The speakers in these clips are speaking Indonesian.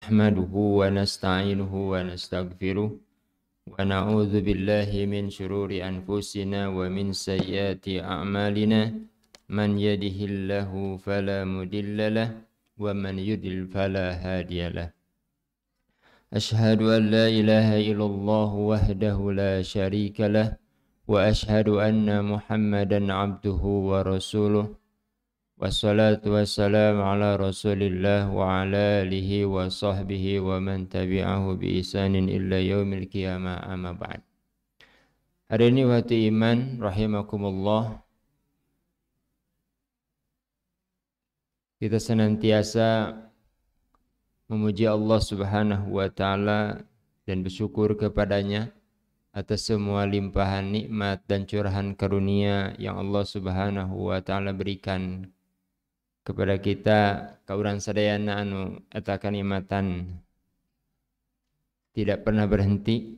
نحمده ونستعينه ونستغفره ونعوذ بالله من شرور أنفسنا ومن سيئات أعمالنا من يده الله فلا مضل له ومن يضلل فلا هادي له أشهد أن لا إله إلا الله وحده لا شريك له وأشهد أن محمدا عبده ورسوله والصلاة والسلام على رسول الله وعلى آله وصحبه ومن تبعه بإحسان إلى يوم القيامة أما بعد. Hari ini wahai iman rahimakumullah, kita senantiasa memuji Allah Subhanahu wa taala dan bersyukur kepadanya atas semua limpahan nikmat dan curahan karunia yang Allah Subhanahu wa taala berikan kepada kita kaurang sadayana anu eta kanikmatan tidak pernah berhenti.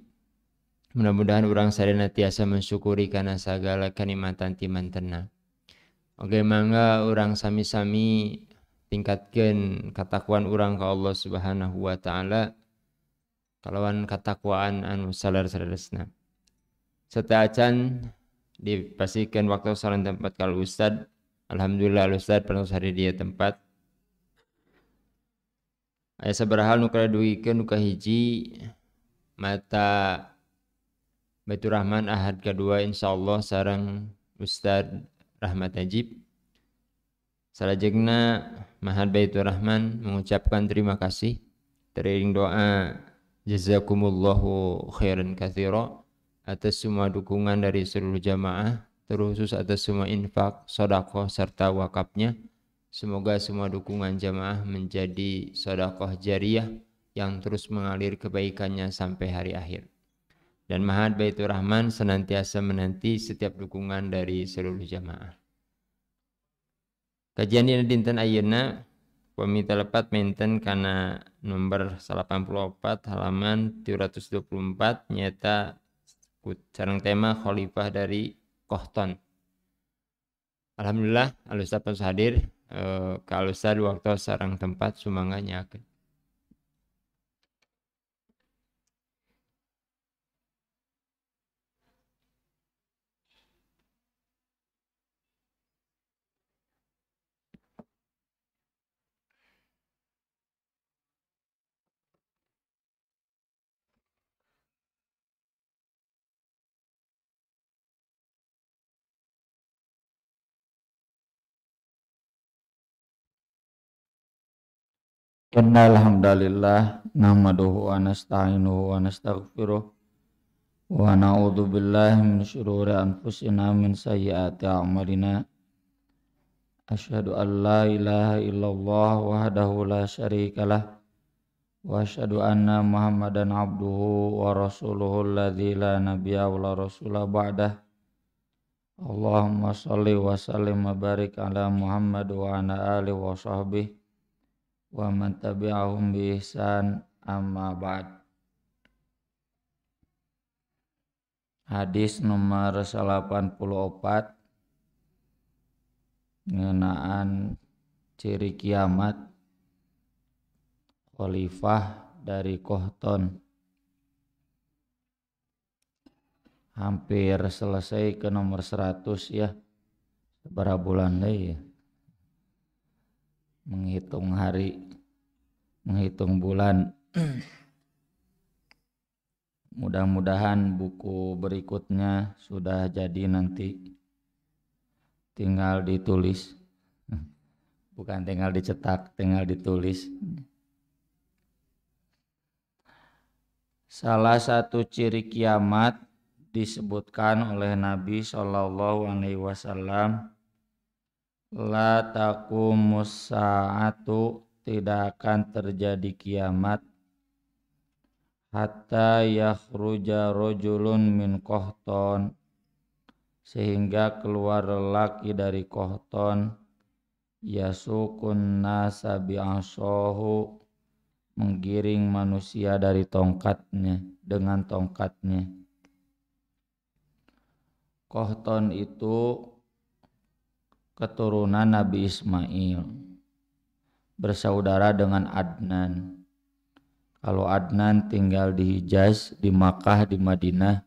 Mudah-mudahan urang sadayana tiasa mensyukuri karena segala kanikmatan timantena. Oke, mangga urang sami-sami tingkatkeun katakwaan urang ka Allah Subhanahu wa taala kalawan katakwaan anu salar-salaresna. Serta acan dipasikeun waktu saran tempat kalau Ustad. Alhamdulillah Ustaz pernah hari dia tempat. Aya sabaraha nu karaduikeun nu kahiji mata Baitur Rahman Ahad kedua insyaallah sareng Ustaz Rahmat Najib. Salajengna Mahad Baitur Rahman mengucapkan terima kasih teriring doa jazakumullahu khairan katsira atas semua dukungan dari seluruh jamaah, terkhusus atas semua infak, sedekah serta wakafnya. Semoga semua dukungan jamaah menjadi sedekah jariyah yang terus mengalir kebaikannya sampai hari akhir. Dan Mahad Baitur Rahman senantiasa menanti setiap dukungan dari seluruh jamaah. Kajian dina dinten ayeuna pamita lepat menten kana nomor 84 halaman 324 nyata sareng tema khalifah dari Kohton. Alhamdulillah Al-Ustaz pas hadir ka Al-Ustaz waktu sareng tempat sumangga nyakeun. Innal hamdalillah nahmaduhu wa nasta'inuhu wa nastaghfiruh wa na'udzu billahi min syururi anfusina min sayyiati a'malina. Asyhadu an la ilaha illallah wahdahu la syarikalah wa asyhadu anna Muhammadan abduhu wa rasuluhu alladzi la nabiyya wa la rasula ba'dah. Allahumma shalli wa sallim wa barik ala Muhammad wa ala alihi wa sahbihi wa man tabi'ahum bi ihsan amma ba'd. Hadis nomor 84 ngeunaan ciri kiamat khalifah dari Kohton. Hampir selesai ke nomor 100 ya. Seberapa bulan deui ya. Menghitung hari, menghitung bulan. Mudah-mudahan buku berikutnya sudah jadi nanti, tinggal ditulis, bukan tinggal dicetak, tinggal ditulis. Salah satu ciri kiamat disebutkan oleh Nabi SAW, la taqumus sa'atu, tidak akan terjadi kiamat hatta yakhruja rajulun min Kohton, sehingga keluar lelaki dari Kohton, yasukun nasa bi'asahu, menggiring manusia dari tongkatnya, dengan tongkatnya. Kohton itu keturunan Nabi Ismail, bersaudara dengan Adnan. Kalau Adnan tinggal di Hijaz, di Makkah, di Madinah,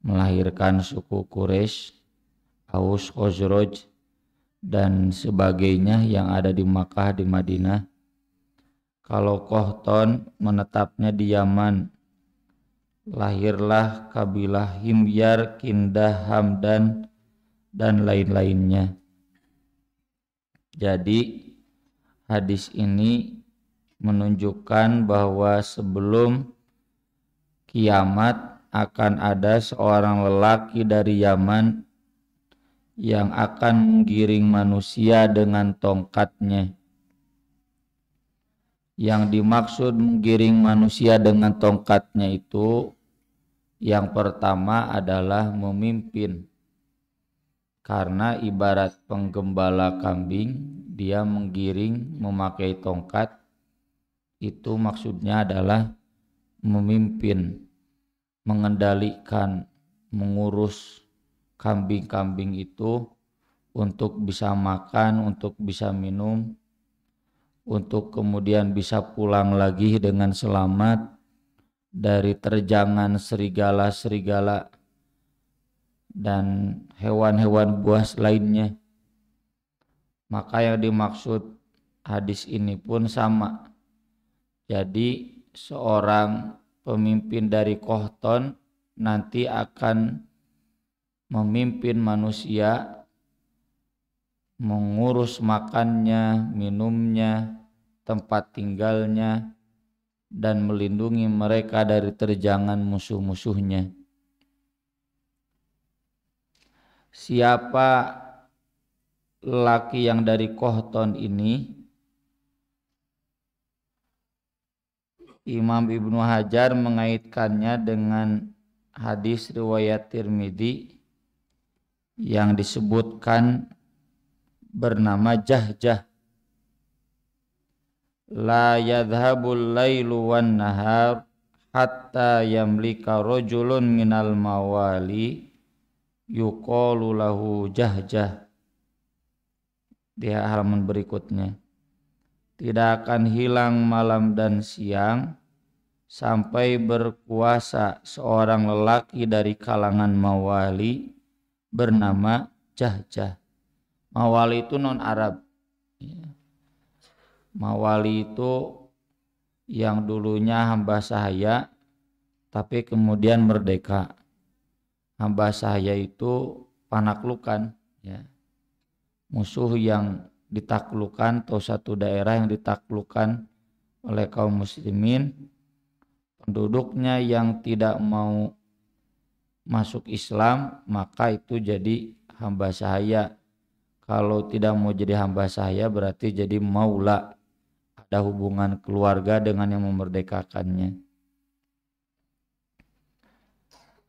melahirkan suku Quraisy, Aus, Khazraj, dan sebagainya yang ada di Makkah, di Madinah. Kalau Qahtan menetapnya di Yaman, lahirlah kabilah Himyar, Kindah, Hamdan, dan lain-lainnya. Jadi hadis ini menunjukkan bahwa sebelum kiamat akan ada seorang lelaki dari Yaman yang akan menggiring manusia dengan tongkatnya. Yang dimaksud menggiring manusia dengan tongkatnya itu yang pertama adalah memimpin. Karena ibarat penggembala kambing, dia menggiring memakai tongkat, itu maksudnya adalah memimpin, mengendalikan, mengurus kambing-kambing itu untuk bisa makan, untuk bisa minum, untuk kemudian bisa pulang lagi dengan selamat dari terjangan serigala-serigala dan hewan-hewan buas lainnya. Maka yang dimaksud hadis ini pun sama. Jadi seorang pemimpin dari Qahtan nanti akan memimpin manusia, mengurus makannya, minumnya, tempat tinggalnya, dan melindungi mereka dari terjangan musuh-musuhnya. Siapa lelaki yang dari Qahtan ini? Imam Ibnu Hajar mengaitkannya dengan hadis riwayat Tirmidzi yang disebutkan bernama Jahjah. La yadhhabul lailu wan nahar hatta yamlika rajulun minal mawali yuqalu lahu Jahjah. Di halaman berikutnya, tidak akan hilang malam dan siang sampai berkuasa seorang lelaki dari kalangan mawali bernama Jahjah. Mawali itu non Arab. Mawali itu yang dulunya hamba sahaya tapi kemudian merdeka. Hamba sahaya itu panaklukan, ya. Musuh yang ditaklukkan atau satu daerah yang ditaklukkan oleh kaum muslimin, penduduknya yang tidak mau masuk Islam maka itu jadi hamba sahaya. Kalau tidak mau jadi hamba sahaya berarti jadi maula, ada hubungan keluarga dengan yang memerdekakannya.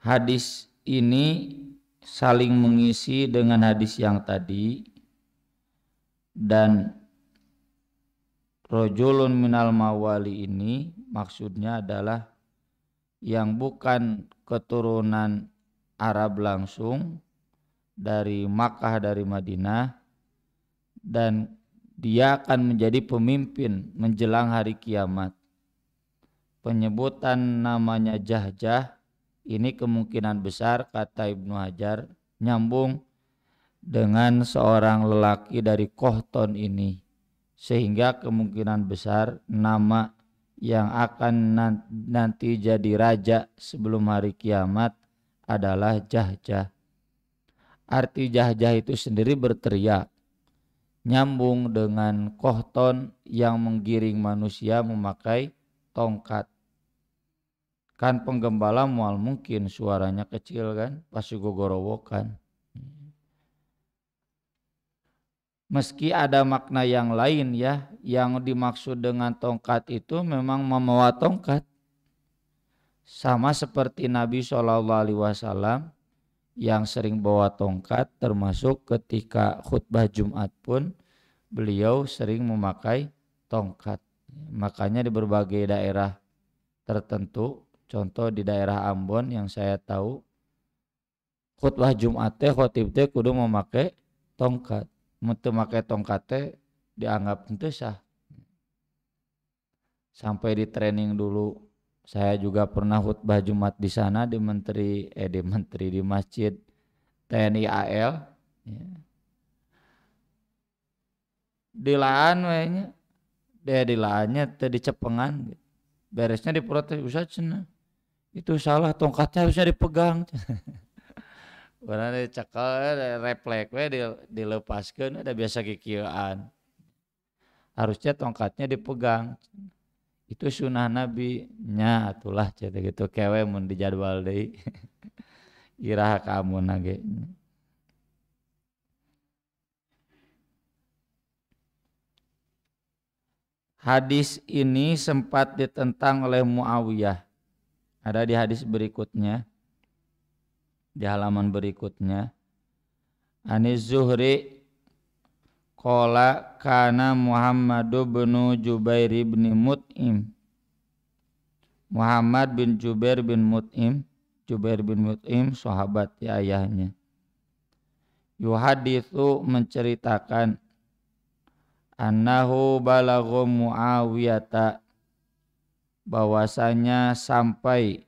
Hadis ini saling mengisi dengan hadis yang tadi, dan rojulun minal mawali ini maksudnya adalah yang bukan keturunan Arab langsung, dari Makkah, dari Madinah, dan dia akan menjadi pemimpin menjelang hari kiamat. Penyebutan namanya Jahjah ini kemungkinan besar, kata Ibnu Hajar, nyambung dengan seorang lelaki dari Qahtan ini, sehingga kemungkinan besar nama yang akan nanti jadi raja sebelum hari kiamat adalah Jahjah. Arti Jahjah itu sendiri berteriak, nyambung dengan Qahtan yang menggiring manusia memakai tongkat. Kan penggembala mual mungkin suaranya kecil kan, pasti gogorowokan. Meski ada makna yang lain ya, yang dimaksud dengan tongkat itu memang membawa tongkat. Sama seperti Nabi SAW yang sering bawa tongkat, termasuk ketika khutbah Jumat pun beliau sering memakai tongkat. Makanya di berbagai daerah tertentu, contoh di daerah Ambon yang saya tahu, khutbah Jumat teh khotib teh kudu memakai tongkat. Mun teu make tongkat teh dianggap henteu sah. sampai di training dulu. Saya juga pernah khutbah Jumat di sana di di Masjid TNI AL. Ya. Dilaan we nya. Dia dilaannya teu dicepengan. Beresnya diprotes Ustaz cenah. Itu salah, tongkatnya harusnya dipegang. Karena dicekel refleks we dilepaskeun ada biasa kikieuan. Harusnya tongkatnya dipegang. Itu sunnah Nabi nya atulah cerita gitu kewe mun dijadwal deui. Iraha kamu nage. Hadis ini sempat ditentang oleh Muawiyah. Ada di hadis berikutnya, di halaman berikutnya. Anis Zuhri qala kana Muhammadu bin Jubair bin Mut'im. Muhammad bin Jubair bin Mut'im, sahabat ya ayahnya. Yuhaditsu menceritakan annahu balagha Muawiyata, bahwasanya sampai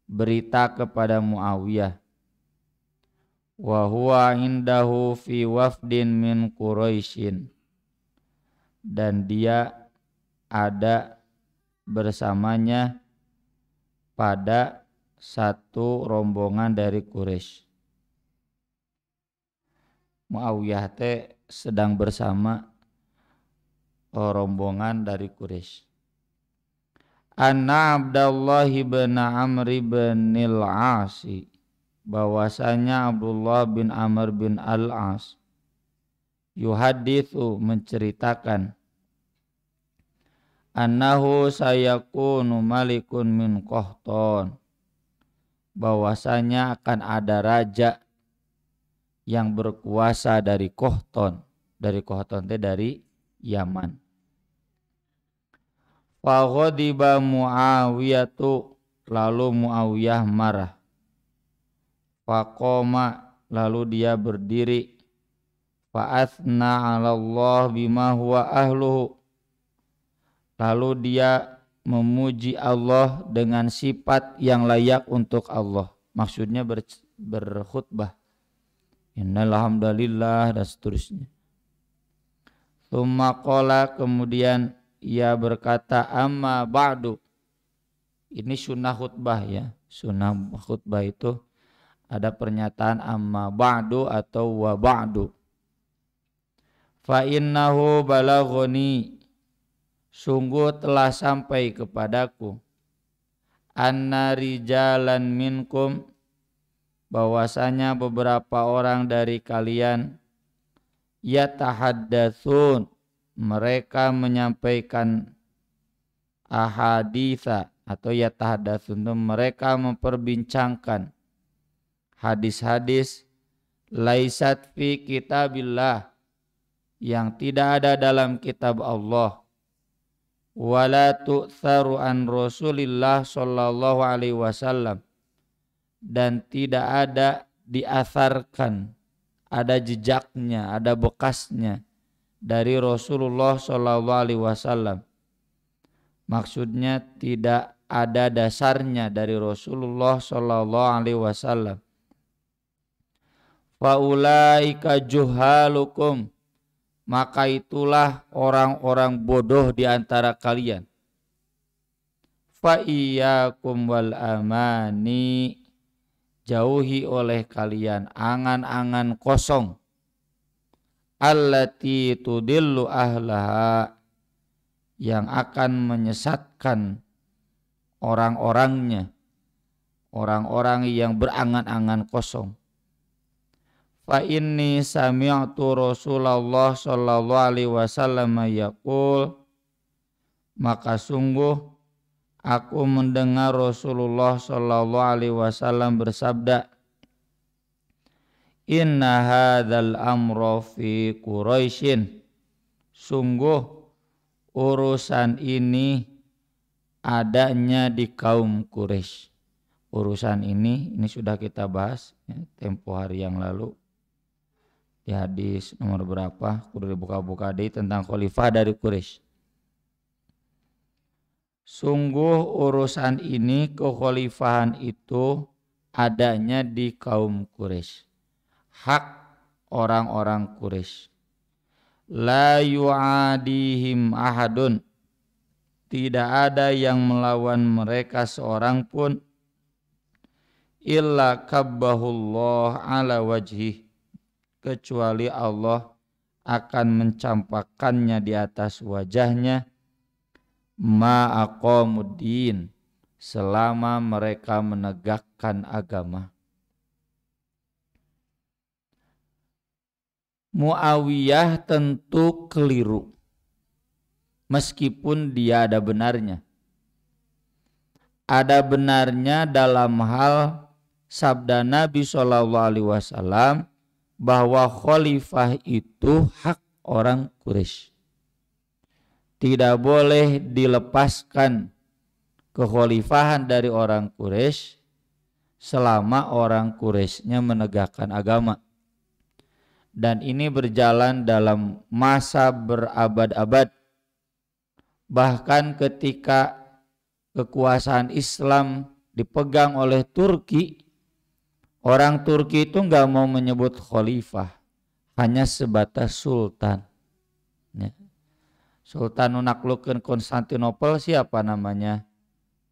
berita kepada Muawiyah, wa huwa indahu fi wafdin min Quraisyin, dan dia ada bersamanya pada satu rombongan dari Quraisy. Muawiyah teh sedang bersama rombongan dari Quraisy. Anna Abdullah bin Amr bin al-As, bahwasanya Abdullah bin Amr bin al-As yuhaditsu menceritakan annahu sayakunu malikun min Qahtan, bahwasanya akan ada raja yang berkuasa dari Qahtan. Dari Qahtan itu dari Yaman. Fa ghadiba Muawiyatu, lalu Muawiyah marah. Faqoma, lalu dia berdiri. Fa athna 'ala Allah bima huwa ahluhu, lalu dia memuji Allah dengan sifat yang layak untuk Allah. Maksudnya berkhutbah. Innal hamdalillah dan seterusnya. Tsumma qala, kemudian ia berkata, amma ba'du. Ini sunnah khutbah ya. Sunnah khutbah itu ada pernyataan amma ba'du atau wa ba'du. Fa innahu balaghani, sungguh telah sampai kepadaku, anna rijalan minkum, bahwasanya beberapa orang dari kalian, yatahaddatsun, mereka menyampaikan ahaditsa, atau yatahaddatsun, mereka memperbincangkan hadis-hadis laisat fi kitabillah, yang tidak ada dalam kitab Allah, wala tu'tsaru an Rasulillah sallallahu alaihi wasallam, dan tidak ada diasarkan, ada jejaknya, ada bekasnya dari Rasulullah sallallahu alaihi wasallam. Maksudnya tidak ada dasarnya dari Rasulullah sallallahu alaihi wasallam. Faulaika juhalukum, maka itulah orang-orang bodoh di antara kalian. Fa iyyakum wal amani, jauhi oleh kalian angan-angan kosong, allati tudillu ahlaha, yang akan menyesatkan orang-orangnya, orang-orang yang berangan-angan kosong. Fa inni sami'tu Rasulullah sallallahu alaihi wasallam yaqul, maka sungguh aku mendengar Rasulullah sallallahu alaihi wasallam bersabda, inna hadzal amra fi Quraisyin, sungguh urusan ini adanya di kaum Quraisy. Urusan ini sudah kita bahas ya, tempo hari yang lalu di hadis nomor berapa, kudu dibuka-buka deui tentang khalifah dari Quraisy. Sungguh urusan ini kekhalifahan itu adanya di kaum Quraisy. Hak orang-orang Quraisy. La yu'adihim ahadun. Tidak ada yang melawan mereka seorang pun. Illa kabbahullah ala wajhih. Kecuali Allah akan mencampakkannya di atas wajahnya. Ma'aqamuddin. Selama mereka menegakkan agama. Muawiyah tentu keliru. Meskipun dia ada benarnya. Ada benarnya dalam hal sabda Nabi SAW bahwa khalifah itu hak orang Quraisy. Tidak boleh dilepaskan kekhalifahan dari orang Quraisy selama orang Quraisynya menegakkan agama. Dan ini berjalan dalam masa berabad-abad. Bahkan ketika kekuasaan Islam dipegang oleh Turki, orang Turki itu nggak mau menyebut khalifah, hanya sebatas sultan. Ya. Sultan menaklukkan Konstantinopel siapa namanya?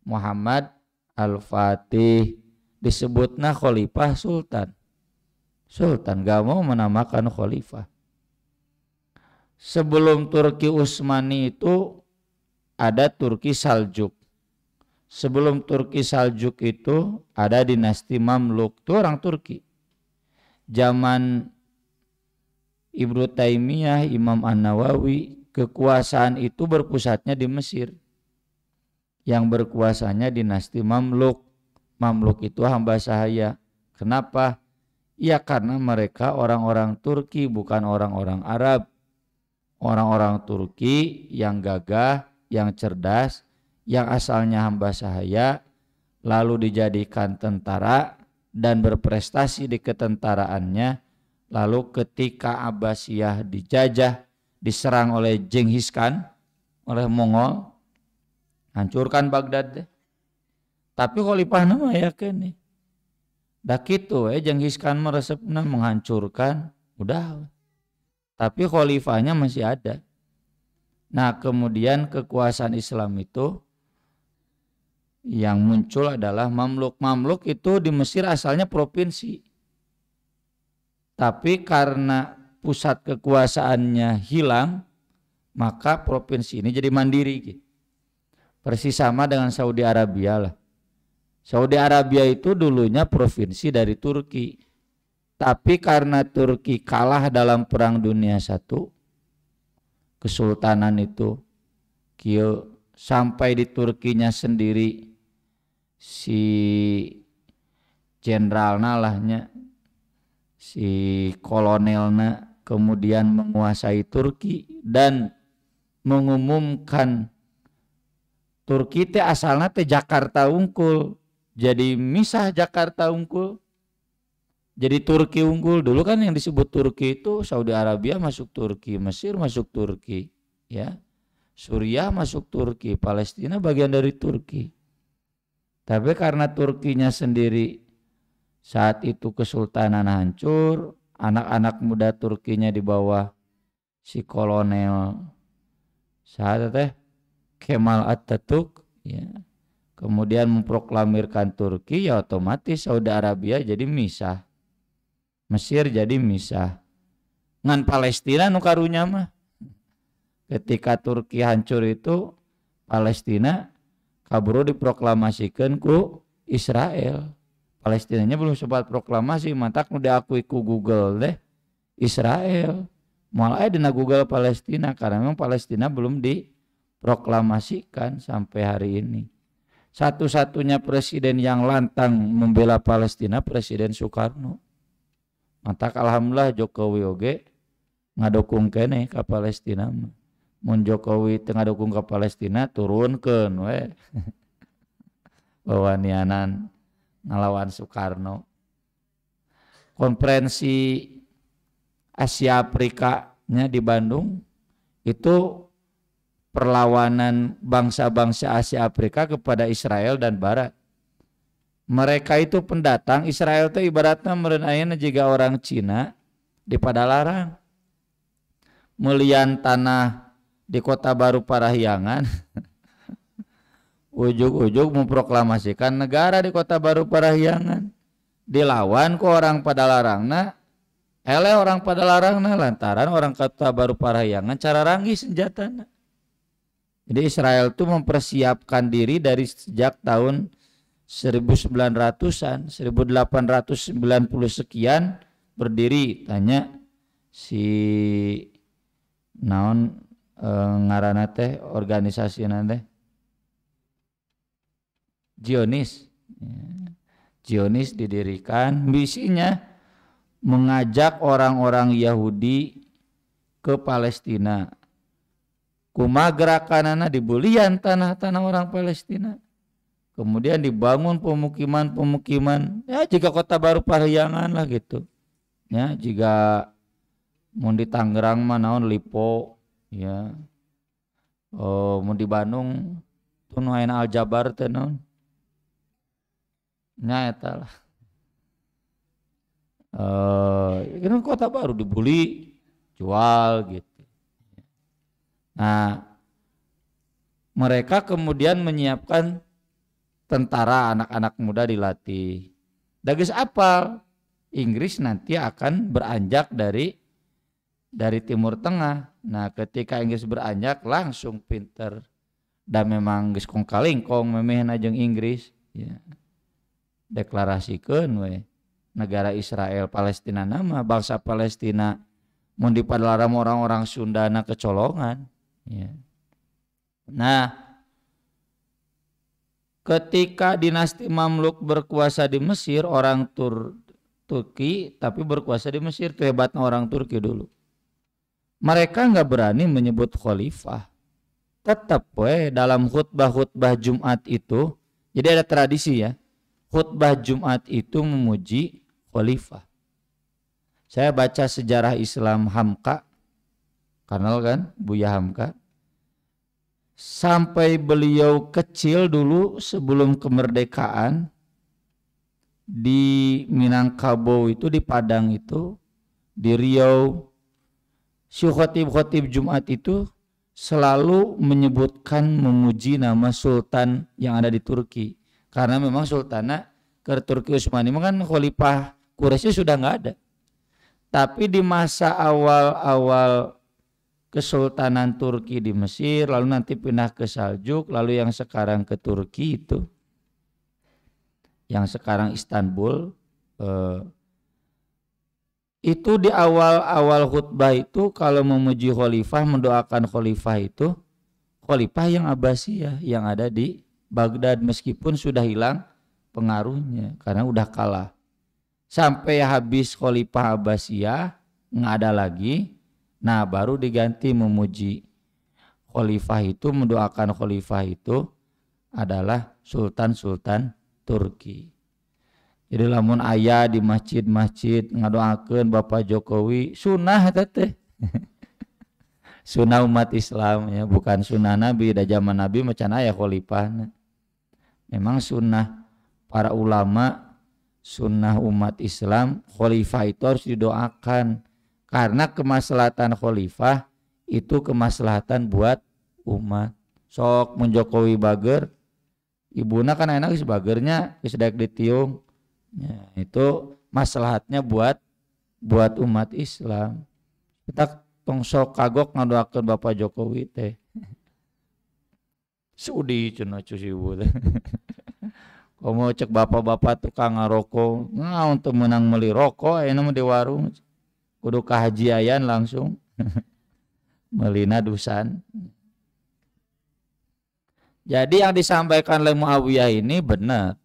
Muhammad Al-Fatih. Disebutnya khalifah sultan. Sultan gak mau menamakan khalifah. Sebelum Turki Utsmani itu ada Turki Saljuk. Sebelum Turki Saljuk itu ada dinasti Mamluk. Itu orang Turki. Zaman Ibnu Taimiyah, Imam An-Nawawi, kekuasaan itu berpusatnya di Mesir. Yang berkuasanya dinasti Mamluk. Mamluk itu hamba sahaya. Kenapa? Ya karena mereka orang-orang Turki, bukan orang-orang Arab. Orang-orang Turki yang gagah, yang cerdas, yang asalnya hamba sahaya, lalu dijadikan tentara dan berprestasi di ketentaraannya. Lalu ketika Abbasiyah dijajah, diserang oleh Genghis Khan, oleh Mongol, hancurkan Baghdad. Tapi khalifah nama yakin nih. Dah gitu Genghis Khan meresepna menghancurkan, udah. Tapi khalifahnya masih ada. Nah kemudian kekuasaan Islam itu yang muncul adalah Mamluk. Mamluk itu di Mesir asalnya provinsi. Tapi karena pusat kekuasaannya hilang, maka provinsi ini jadi mandiri. Persis sama dengan Saudi Arabia lah. Saudi Arabia itu dulunya provinsi dari Turki. Tapi karena Turki kalah dalam Perang Dunia I, kesultanan itu sampai di Turkinya sendiri si jenderalnya lahnya, si kolonelnya kemudian menguasai Turki dan mengumumkan Turki teh asalnya teh Jakarta unggul. Jadi misah Jakarta unggul. Jadi Turki unggul. Dulu kan yang disebut Turki itu Saudi Arabia masuk Turki, Mesir masuk Turki, ya. Suriah masuk Turki, Palestina bagian dari Turki. Tapi karena Turkinya sendiri saat itu kesultanan hancur, anak-anak muda Turkinya di bawah si kolonel saat teh Kemal Atatürk, ya. Kemudian memproklamirkan Turki, ya otomatis Saudi Arabia jadi misah. Mesir jadi misah. Ngan Palestina nu karunya mah. Ketika Turki hancur itu Palestina kaburu diproklamasikan ku Israel. Palestinanya belum sempat proklamasi, mantak nu diakui ku Google deh Israel. Malah dina Google Palestina karena memang Palestina belum diproklamasikan sampai hari ini. Satu-satunya presiden yang lantang membela Palestina Presiden Soekarno. Mantak alhamdulillah Jokowi oge ngadukung kene ka Palestina. Mun Jokowi teu ngadukung ka Palestina turunkeun we. Bawanianan ngalawan Soekarno. Konferensi Asia Afrika nya di Bandung itu perlawanan bangsa-bangsa Asia Afrika kepada Israel dan Barat. Mereka itu pendatang, Israel itu ibaratnya meureun ayeuna jiga orang Cina di Padalarang. Melian tanah di Kota Baru Parahyangan. Ujug-ujug memproklamasikan negara di Kota Baru Parahyangan. Dilawan ku orang Padalarangna. Orang Padalarangna lantaran orang Kota Baru Parahyangan cara ranggih senjatana. Jadi Israel itu mempersiapkan diri dari sejak tahun 1900-an, 1890 sekian berdiri. Tanya si naon ngaranna teh organisasi teh Zionis didirikan, misinya mengajak orang-orang Yahudi ke Palestina. Kumaha gerakanana dibulian tanah-tanah orang Palestina. Kemudian dibangun pemukiman-pemukiman, ya jika Kota Baru Parahyangan lah gitu. Ya, jika mun di Tangerang mah naon Lipo, ya. Oh, mun di Bandung tuh nu ayeuna Aljabar teh naon. Nya eta lah. Kan Kota Baru dibuli, jual gitu. Nah, mereka kemudian menyiapkan tentara, anak-anak muda dilatih. Dageus apal, Inggris nanti akan beranjak dari Timur Tengah. Nah, ketika Inggris beranjak langsung pinter. Dan memang geus kong kalingkong memehna jeung Inggris, ya. Deklarasikeun we negara Israel Palestina nama bangsa Palestina mun di Padalarang orang-orang Sundana kecolongan, ya. Nah, ketika dinasti Mamluk berkuasa di Mesir, orang Turki tapi berkuasa di Mesir, itu hebatnya orang Turki dulu. Mereka nggak berani menyebut khalifah. Tetap dalam khutbah Jumat itu, jadi ada tradisi ya, khutbah Jumat itu memuji khalifah. Saya baca sejarah Islam Hamka, kenal kan Buya Hamka? Sampai beliau kecil dulu sebelum kemerdekaan di Minangkabau itu, di Padang itu, di Riau, si khotib Jumat itu selalu menyebutkan memuji nama sultan yang ada di Turki. Karena memang sultannya ke Turki Utsmani kan khalifah Quraisy sudah nggak ada. Tapi di masa awal Kesultanan Turki di Mesir, lalu nanti pindah ke Saljuk, lalu yang sekarang ke Turki itu, yang sekarang Istanbul, itu di awal khutbah itu kalau memuji khalifah, mendoakan khalifah itu, khalifah yang Abbasiyah yang ada di Baghdad meskipun sudah hilang pengaruhnya karena udah kalah. Sampai habis khalifah Abbasiyah nggak ada lagi. Nah, baru diganti memuji khalifah itu, mendoakan khalifah itu adalah sultan-sultan Turki. Jadi lamun aya di masjid-masjid ngadoakeun Bapak Jokowi, sunnah eta teh. Sunnah umat Islam ya, bukan sunnah Nabi. Da zaman Nabi macan aya khalifahna. Memang sunnah para ulama, sunnah umat Islam, khalifah itu harus didoakan. Karena kemaslahatan khalifah itu kemaslahatan buat umat. Sok mun Jokowi bager, ibuna kan enak geus bagernya geus daek ditiung. Ya, itu maslahatnya buat umat Islam. Kita tong sok kagok ngadoakeun Bapak Jokowi teh. Sudi cenah cuci ibu teh. Komo cek bapak-bapak tukang ngarokok, ngaon teu meunang meuli rokok aya mah di warung. Kudu kahajiayan langsung melina dusan. Jadi yang disampaikan oleh Muawiyah ini benar.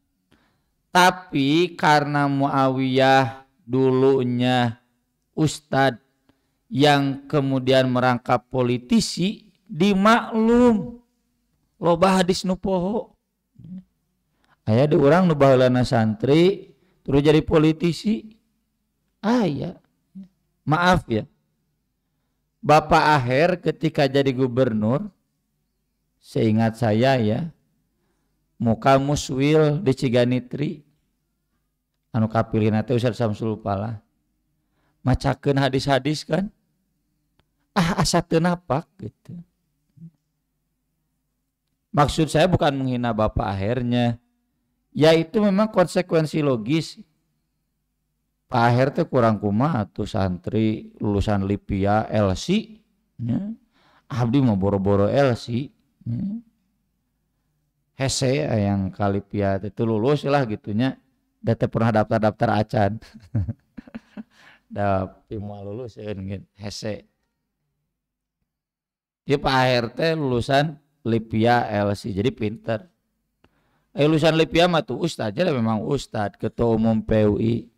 Tapi karena Muawiyah dulunya ustadz yang kemudian merangkap politisi, dimaklum loba hadis nu poho. Aya di urang nu baheulana santri terus jadi politisi. Aya. Maaf ya, Bapak Aher ketika jadi gubernur seingat saya ya, muka muswil di Ciganitri anu kapilihna teh Ustaz Samsul Pala macakeun hadis-hadis kan asa teu napak gitu. Maksud saya bukan menghina Bapak akhirnya, yaitu memang konsekuensi logis. Pak Aher teh kurang kumaha atuh santri lulusan Lipia LC ya. Abdi mau boro-boro LC ya. Hese yang Kalipia itu lulus lah gitunya, da teh pernah daftar acan. Da mau lulus gitu hese. Dia Pak Aher teh lulusan Lipia LC jadi pinter. Lulusan Lipia mah tuh ustad aja memang ustad ketua umum PUI.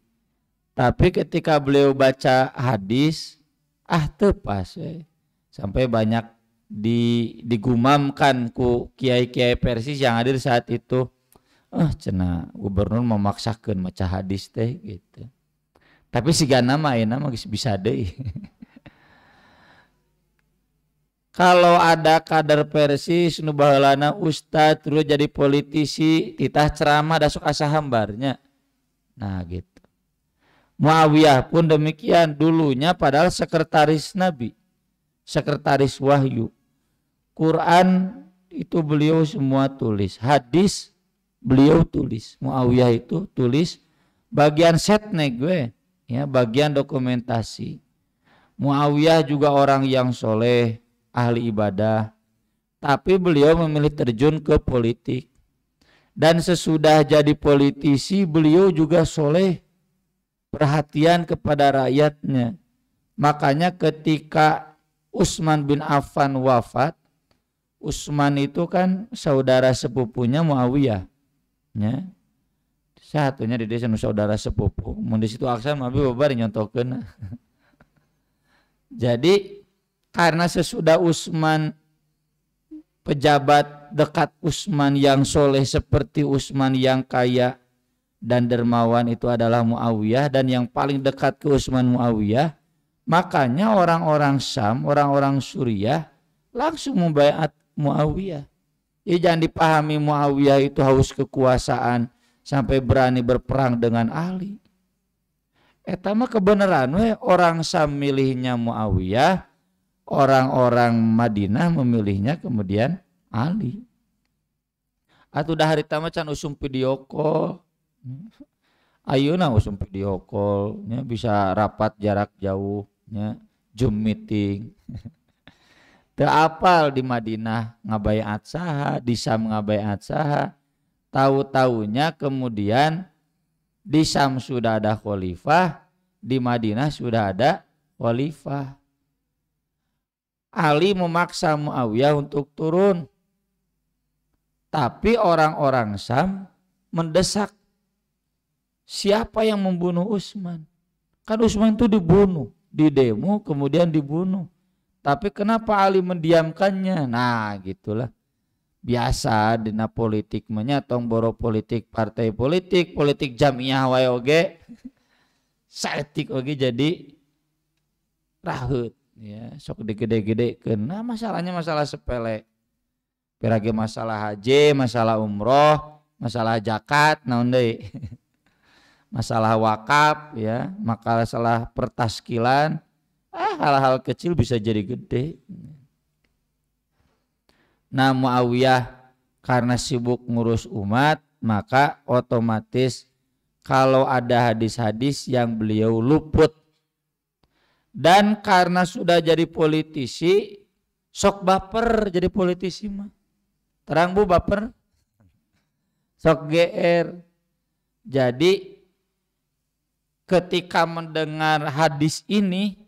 Tapi ketika beliau baca hadis teu pas sampai banyak digumamkan ku kiai-kiai Persis yang hadir saat itu. Cenah gubernur memaksakan maca hadis teh gitu. Tapi sigana mah ayeuna mah geus bisa deui. Kalau ada kader Persis nu baheulana ustad terus jadi politisi titah ceramah da sok asa hambarnya. Nah gitu. Muawiyah pun demikian, dulunya padahal sekretaris Nabi, sekretaris wahyu. Quran itu beliau semua tulis, hadis beliau tulis, Muawiyah itu tulis bagian setnek gue ya, bagian dokumentasi. Muawiyah juga orang yang soleh, ahli ibadah, tapi beliau memilih terjun ke politik. Dan sesudah jadi politisi beliau juga soleh, perhatian kepada rakyatnya. Makanya ketika Utsman bin Affan wafat, Utsman itu kan saudara sepupunya Muawiyah ya. Satunya di desa saudara sepupu. Mun di situ aksan mah babar nyontokeun. Jadi karena sesudah Utsman, pejabat dekat Utsman yang soleh seperti Utsman yang kaya dan dermawan itu adalah Muawiyah, dan yang paling dekat ke Utsman Muawiyah, makanya orang-orang Syam, orang-orang Suriah langsung membaiat Muawiyah. Jadi jangan dipahami Muawiyah itu haus kekuasaan sampai berani berperang dengan Ali. Eta mah kebenaran we, orang Syam milihnya Muawiyah, orang-orang Madinah memilihnya kemudian Ali. Atuh dah harita mah can usum video call. Ayeuna usum video call nya bisa rapat jarak jauh nya, Zoom meeting. Teu apal di Madinah ngabaiat saha, di Syam ngabaiat saha. Tahu-taunya kemudian di Syam sudah ada khalifah, di Madinah sudah ada khalifah. Ali memaksa Muawiyah untuk turun. Tapi orang-orang Syam mendesak, siapa yang membunuh Utsman? Kan Utsman itu dibunuh, di demo kemudian dibunuh. Tapi kenapa Ali mendiamkannya? Nah gitulah. Biasa dina politik menyatong boro politik partai politik, politik jamiah wae oge. Saetik oge jadi raheut ya, sok digede-gede keuna. Masalahnya masalah sepele. Pirage masalah haji, masalah umroh, masalah zakat, naon deui. Masalah wakaf ya, masalah pertaskilan, hal-hal kecil bisa jadi gede. Nah Muawiyah karena sibuk ngurus umat, maka otomatis kalau ada hadis-hadis yang beliau luput. Dan karena sudah jadi politisi, sok baper jadi politisi mah. Terang bu baper, sok GR. Jadi ketika mendengar hadis ini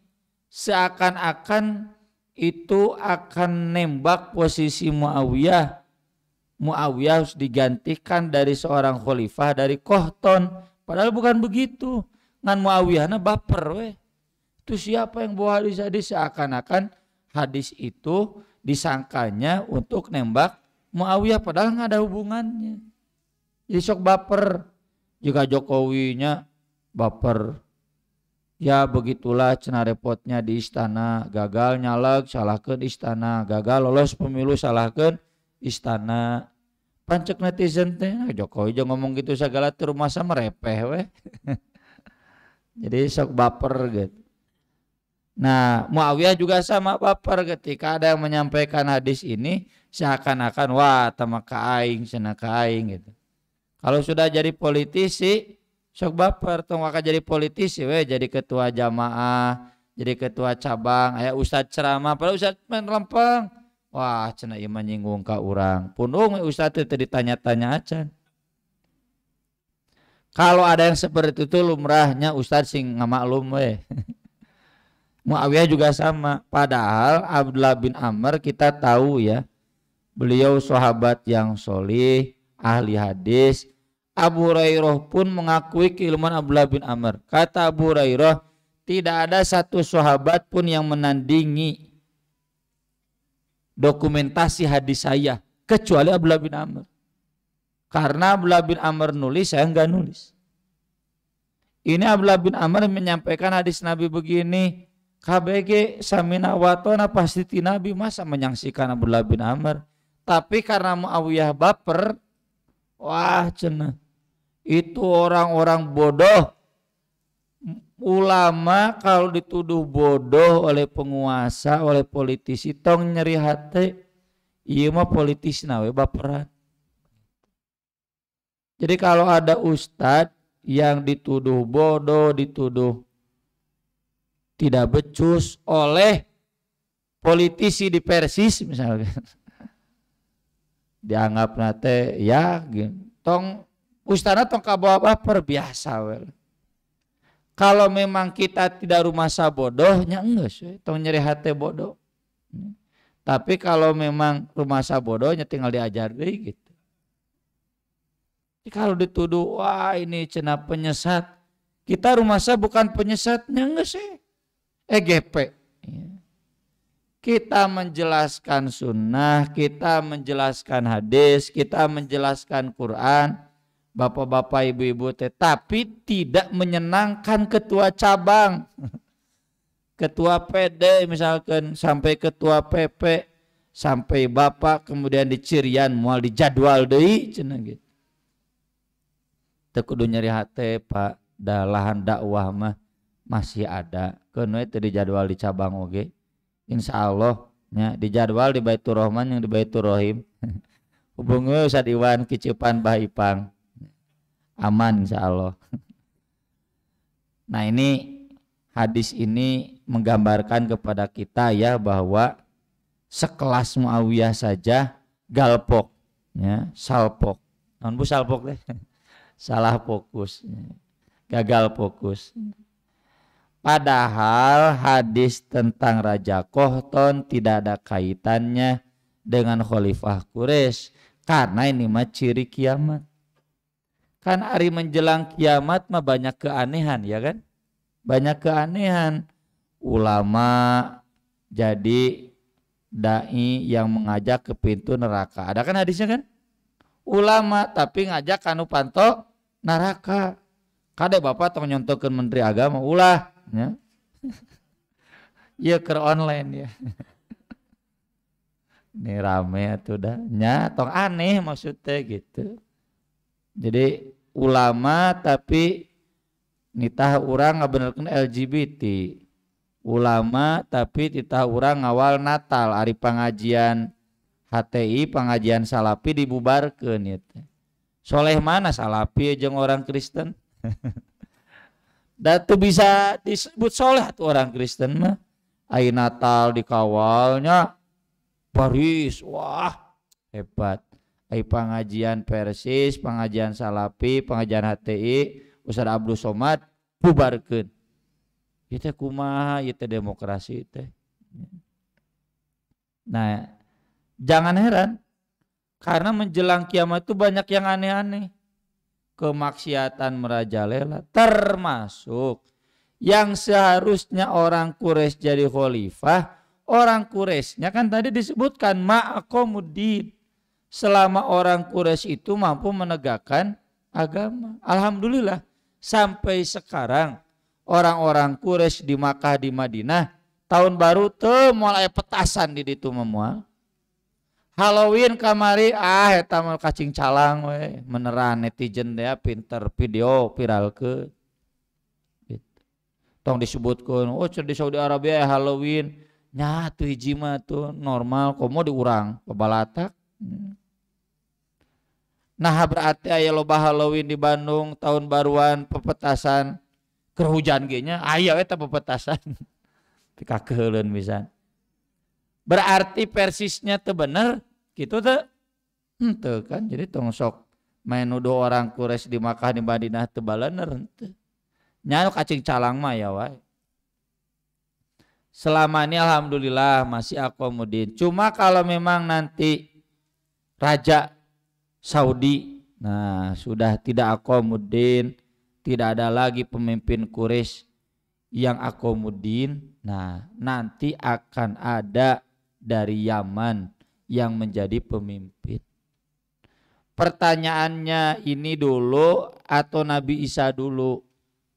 seakan-akan itu akan nembak posisi Muawiyah. Muawiyah harus digantikan dari seorang khalifah dari Kohton. Padahal bukan begitu. Ngan Muawiyahna baper weh. Itu siapa yang bawa hadis-hadis, seakan-akan hadis itu disangkanya untuk nembak Muawiyah padahal nggak ada hubungannya. Jadi sok baper. Jika Jokowinya baper, ya begitulah cenah repotnya di istana, gagal nyaleg salahkeun istana, gagal lolos pemilu salahkeun istana. Pancek netizen teh Jokowi aja ngomong gitu segala teu rumasa merepeh we. Jadi sok baper gitu. Nah, Muawiyah juga sama baper ketika ada yang menyampaikan hadis ini seakan-akan wah tamaka aing cenah ka aing gitu. Kalau sudah jadi politisi sok baper tong waka jadi politisi we jadi ketua jamaah, jadi ketua cabang, aya ustad ceramah padahal ustad main lempeng. Wah, cenah ieu menyinggung ka urang. Pundung ustad teh ditanya-tanya acan. Kalau ada yang seperti itu lumrahnya ustad sing ngamaklum we. Muawiyah juga sama. Padahal Abdullah bin Amr kita tahu ya, beliau sahabat yang solih, ahli hadis. Abu Hurairah pun mengakui keilmuan Abdullah bin Amr. Kata Abu Hurairah, tidak ada satu sahabat pun yang menandingi dokumentasi hadis saya kecuali Abdullah bin Amr. Karena Abdullah bin Amr nulis, saya enggak nulis. Ini Abdullah bin Amr menyampaikan hadis Nabi begini, KBG samina watona pasti ti Nabi, masa menyangsikan Abdullah bin Amr. Tapi karena Muawiyah baper, wah cenah. Itu orang-orang bodoh. Ulama kalau dituduh bodoh oleh penguasa, oleh politisi, tong nyeri hati. Iya mah politisi nawe baperan. Jadi kalau ada ustadz yang dituduh bodoh, dituduh tidak becus oleh politisi di Persis misalnya, dianggap nate ya tong ustana tong kabawa baper biasa wel. Kalau memang kita tidak rumasa bodohnya enggak tong nyeri hati bodoh. Tapi kalau memang rumasa bodohnya tinggal diajar deh gitu. Jadi kalau dituduh wah ini cenah penyesat, kita rumasa bukan penyesatnya enggak sih. EGP. Kita menjelaskan sunnah, kita menjelaskan hadis, kita menjelaskan Quran, bapak-bapak ibu-ibu tapi tidak menyenangkan ketua cabang, ketua PD misalkan sampai ketua PP, sampai bapak kemudian dicirian mual dijadwal deui cenah gitu. Teu kudu nyeri hate Pak, da lahan dakwah mah masih ada. Keun we teu dijadwal di cabang oge. Insyaallah nya dijadwal di Baitur Rahman yang di Baitur Rahim. Hubungi Ustaz Iwan Kicipan Bah Ipang. Aman insyaallah. Nah ini hadis ini menggambarkan kepada kita ya bahwa sekelas Muawiyah saja galpok ya, salpok. Non bu salpok deh. Salah fokus. Gagal fokus. Padahal hadis tentang Raja Kohton tidak ada kaitannya dengan Khalifah Quraisy karena ini mah ciri kiamat. Kan hari menjelang kiamat mah banyak keanehan ya kan? Banyak keanehan. Ulama jadi dai yang mengajak ke pintu neraka. Ada kan hadisnya kan? Ulama tapi ngajak kanu panto neraka. Kade bapak tong nyontokeun menteri agama ulah ya. Ieu keur online ya. Ini rame atuh dah. Nya tong aneh maksudnya gitu. Jadi ulama tapi nitah urang ngabenerkeun LGBT. Ulama tapi titah urang ngawal Natal, ari pengajian HTI, pengajian Salapi dibubarkeun ieu teh. Soleh mana Salapi jeung orang Kristen? Dan tuh bisa disebut soleh tuh orang Kristen mah. Ai Natal dikawalnya Paris, wah hebat. Ai pengajian Persis, pengajian Salapi, pengajian HTI, Ustaz Abdul Somad bubarkeun. Ieu teh kumaha ieu teh demokrasi teh. Nah, jangan heran karena menjelang kiamat itu banyak yang aneh-aneh. Kemaksiatan merajalela termasuk yang seharusnya orang Quraisy jadi khalifah, orang Quraisynya kan tadi disebutkan ma'akomuddin. Selama orang Quraisy itu mampu menegakkan agama. Alhamdulillah sampai sekarang orang-orang Quraisy di Makkah di Madinah tahun baru teu moal aya petasan di ditu memual. Halloween kamari eta mah cacing calang we, meneran netizen ya pinter video viral ke. Gitu. Tong disebutkeun, oh di Saudi Arabia Halloween nya tuh hiji mah tuh normal komo diurang babalatak. Nah berarti aya loba Halloween di Bandung tahun baruan pepetasan keur hujan ge nya aya eta pepetasan. Pikakeulun pisan. Berarti persisnya teu bener gitu teu? Henteu kan jadi tong sok main nuduh orang Quraisy di Makkah di Madinah teu balener henteu. Nya cacing calang mah ya wae. Selama ini alhamdulillah masih akomodir. Cuma kalau memang nanti Raja Saudi nah sudah tidak akomodir, tidak ada lagi pemimpin Quraisy yang akomodir, nah nanti akan ada dari Yaman yang menjadi pemimpin. Pertanyaannya ini dulu atau Nabi Isa dulu?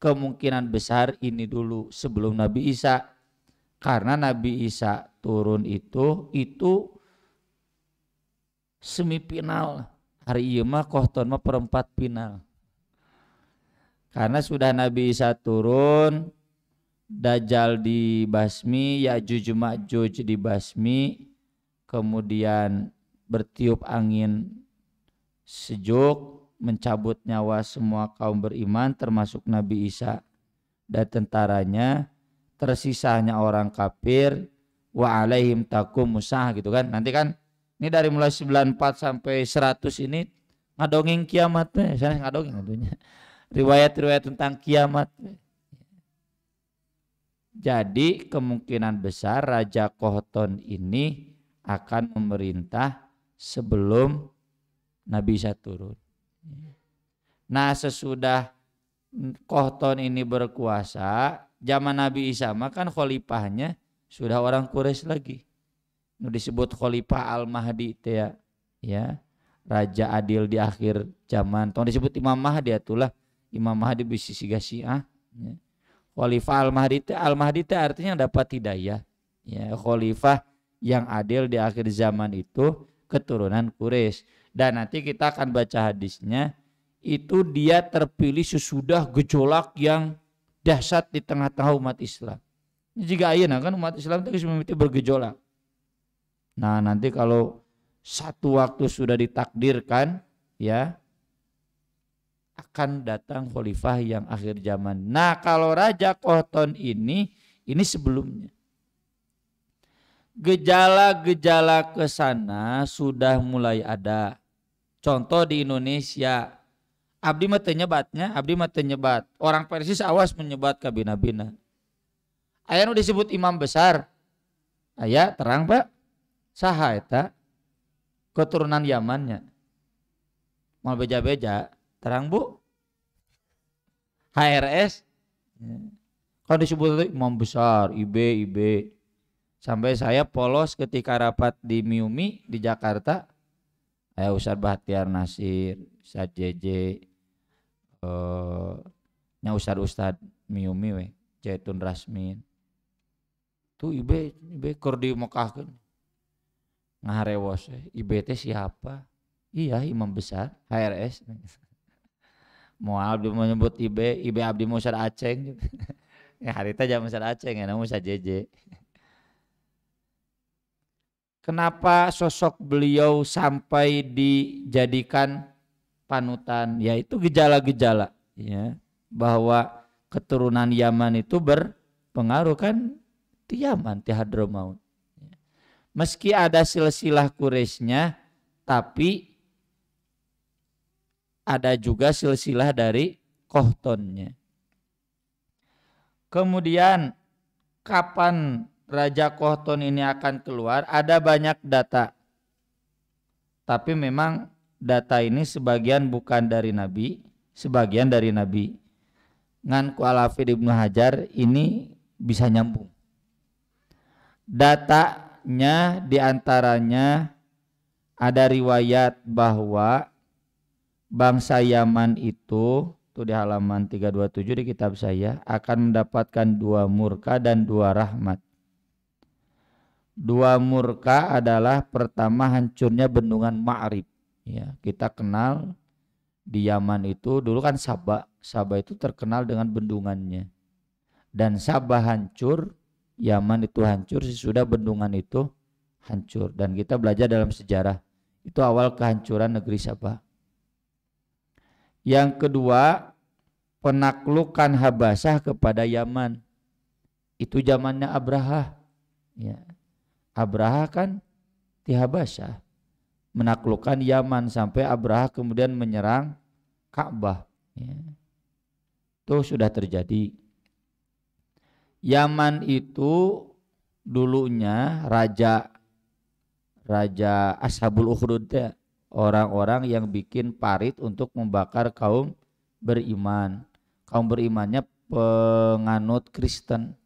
Kemungkinan besar ini dulu sebelum Nabi Isa. Karena Nabi Isa turun itu semifinal. Hari ieu mah kohton mah perempat final. Karena sudah Nabi Isa turun, Dajjal dibasmi, Ya'juj Ma'juj dibasmi, kemudian bertiup angin sejuk mencabut nyawa semua kaum beriman termasuk Nabi Isa dan tentaranya, tersisanya orang kafir, wa alaihim takum musah gitu kan. Nanti kan ini dari mulai 94 sampai 100 ini ngadongeng kiamatnya, saya ngadongeng tentunya. Riwayat-riwayat tentang kiamat. Jadi kemungkinan besar Raja Kohton ini akan memerintah sebelum Nabi Isa turun. Nah sesudah Kohton ini berkuasa, zaman Nabi Isa mah kan khalifahnya sudah orang Quraisy lagi. Nu disebut Khalifah Al-Mahdi itu ya, raja adil di akhir zaman. Tong disebut Imam Mahdi atulah. Imam Mahdi bisi siga Syiah. Ya. Khalifah Al-Mahdi itu artinya dapat hidayah. Ya, khalifah yang adil di akhir zaman itu keturunan Quraisy. Dan nanti kita akan baca hadisnya, itu dia terpilih sesudah gejolak yang dahsyat di tengah-tengah umat Islam. Jika ayeuna kan umat Islam itu mimiti bergejolak. Nah, nanti kalau satu waktu sudah ditakdirkan ya akan datang khalifah yang akhir zaman. Nah, kalau Raja Kohton ini sebelumnya. Gejala-gejala ke sana sudah mulai ada. Contoh di Indonesia, abdi mah teu nyebatnya, abdi mah teu nyebat. Orang Persis awas menyebat ka bina-bina. Aya nu disebut imam besar. Aya terang, Pak. Saha eta? Keturunan Yamannya. Mal beja-beja, terang Bu. HRS. Kalau disebut imam besar, IB. Sampai saya polos ketika rapat di MIUMI di Jakarta. Ustaz Bahtiar Nasir, Ustaz JJ, nya Ustaz MIUMI we, Jaitun Rasmin. Tuh IB keur di Mekah kan. Ngaharewos IB teh siapa? Iya imam besar HRS. Moal abdi menyebut IB abdi Ustaz Aceng. Ya harita jam Ustaz Aceng ya namun Ustaz JJ. Kenapa sosok beliau sampai dijadikan panutan? Yaitu gejala-gejala ya, bahwa keturunan Yaman itu berpengaruh kan di Yaman, di Hadramaut. Meski ada silsilah Quraisynya, tapi ada juga silsilah dari Kohtonnya. Kemudian kapan Raja Kohton ini akan keluar? Ada banyak data. Tapi memang data ini sebagian bukan dari Nabi, sebagian dari Nabi. Ngan ku Al-Hafidz Ibnu Hajar ini bisa nyambung. Datanya diantaranya ada riwayat bahwa bangsa Yaman itu di halaman 327 di kitab saya akan mendapatkan 2 murka dan 2 rahmat. Dua murka adalah pertama hancurnya bendungan Ma'rib. Ya, kita kenal di Yaman itu dulu kan Sabah. Sabah itu terkenal dengan bendungannya. Dan Sabah hancur, Yaman itu hancur sesudah bendungan itu hancur. Dan kita belajar dalam sejarah itu awal kehancuran negeri Sabah. Yang kedua, penaklukan Habasyah kepada Yaman. Itu zamannya Abraha. Ya. Abraha kan di Habasyah menaklukkan Yaman sampai Abraha kemudian menyerang Ka'bah. Ya. Itu sudah terjadi. Yaman itu dulunya raja Ashabul Ukhdud, orang-orang yang bikin parit untuk membakar kaum beriman. Kaum berimannya penganut Kristen.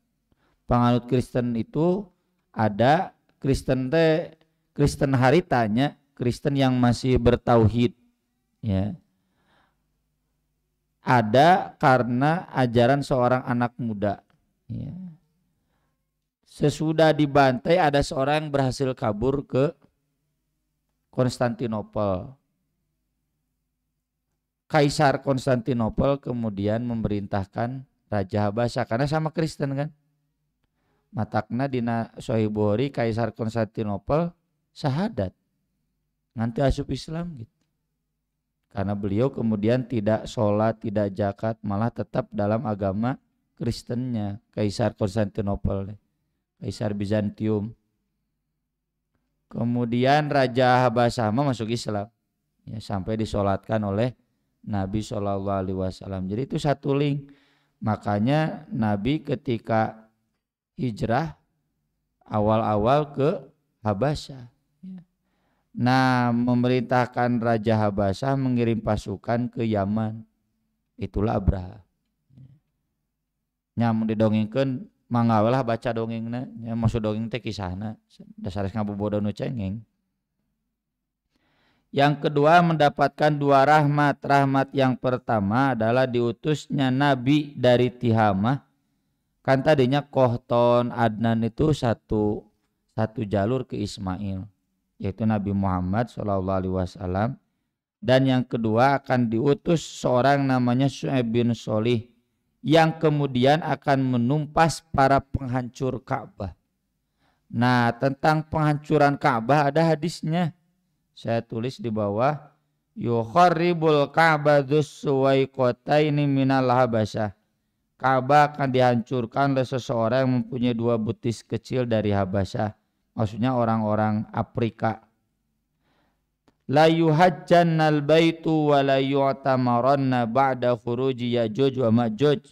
Penganut Kristen itu ada Kristen haritanya, Kristen yang masih bertauhid, ya. Ada karena ajaran seorang anak muda, ya. Sesudah dibantai ada seorang yang berhasil kabur ke Konstantinopel. Kaisar Konstantinopel kemudian memerintahkan Raja Habasyah karena sama Kristen kan. Matakna dina Sahih Bukhari Kaisar Konstantinopel syahadat nanti asup Islam gitu. Karena beliau kemudian tidak sholat, tidak zakat, malah tetap dalam agama Kristennya. Kaisar Konstantinopel, Kaisar Bizantium. Kemudian Raja Habasyah masuk Islam, ya, sampai disolatkan oleh Nabi SAW. Jadi itu satu link. Makanya Nabi ketika hijrah awal-awal ke Habasyah, nah memerintahkan Raja Habasyah mengirim pasukan ke Yaman. Itulah Abraha. Nyamun didongengkeun manggawelah baca dongengna, nya maksud dongeng teh kisahna dasar ngabobodo nu cengeng. Yang kedua mendapatkan dua rahmat. Rahmat yang pertama adalah diutusnya Nabi dari Tihamah. Kan tadinya Kohton, Adnan itu satu jalur ke Ismail, yaitu Nabi Muhammad SAW. Dan yang kedua akan diutus seorang namanya Syu'aib bin Sholih yang kemudian akan menumpas para penghancur Ka'bah. Nah, tentang penghancuran Ka'bah ada hadisnya. Saya tulis di bawah, yukharribul Ka'bah dzussuwaiqataini minal Habasyah. Ka'bah akan dihancurkan oleh seseorang yang mempunyai dua betis kecil dari Habasyah. Maksudnya orang-orang Afrika. La yuhajjannal baitu wa la yu'tamaranna ba'da khuruji Ya'juj wa Ma'juj.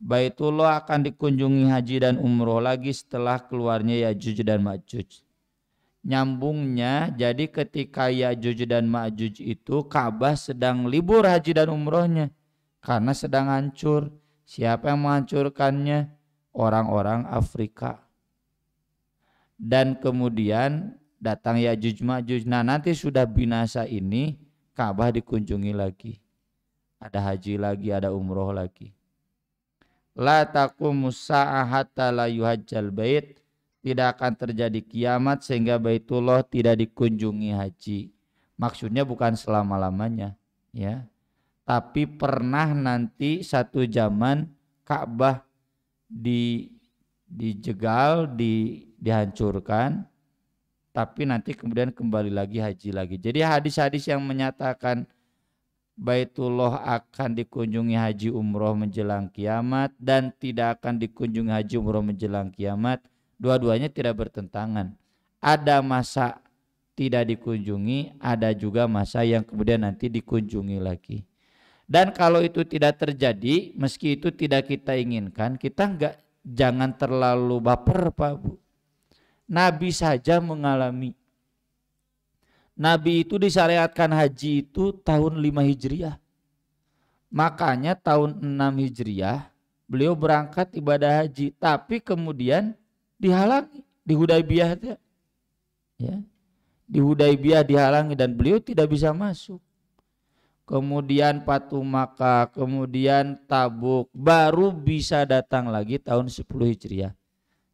Baitullah akan dikunjungi haji dan umroh lagi setelah keluarnya Ya'juj dan Ma'juj. Nyambungnya, jadi ketika Ya'juj dan Ma'juj itu Ka'bah sedang libur haji dan umrohnya karena sedang hancur. Siapa yang menghancurkannya? Orang-orang Afrika. Dan kemudian datang Ya'juj Ma'juj. Nah, nanti sudah binasa ini Ka'bah dikunjungi lagi. Ada haji lagi, ada umroh lagi. La taqumus sa'ah hatta la yuhajjal bait. Tidak akan terjadi kiamat sehingga Baitullah tidak dikunjungi haji. Maksudnya bukan selama-lamanya, ya. Tapi pernah nanti satu zaman Ka'bah dijegal, dihancurkan, tapi nanti kemudian kembali lagi haji lagi. Jadi hadis-hadis yang menyatakan Baitullah akan dikunjungi haji umroh menjelang kiamat dan tidak akan dikunjungi haji umroh menjelang kiamat, dua-duanya tidak bertentangan. Ada masa tidak dikunjungi, ada juga masa yang kemudian nanti dikunjungi lagi. Dan kalau itu tidak terjadi, meski itu tidak kita inginkan, kita jangan terlalu baper, Pak Bu. Nabi saja mengalami. Nabi itu disyariatkan haji itu tahun 5 Hijriah. Makanya tahun 6 Hijriah beliau berangkat ibadah haji, tapi kemudian dihalangi di Hudaybiyah, ya. Di Hudaybiyah dihalangi dan beliau tidak bisa masuk. Kemudian Fatu Makkah, kemudian Tabuk, baru bisa datang lagi tahun 10 Hijriah.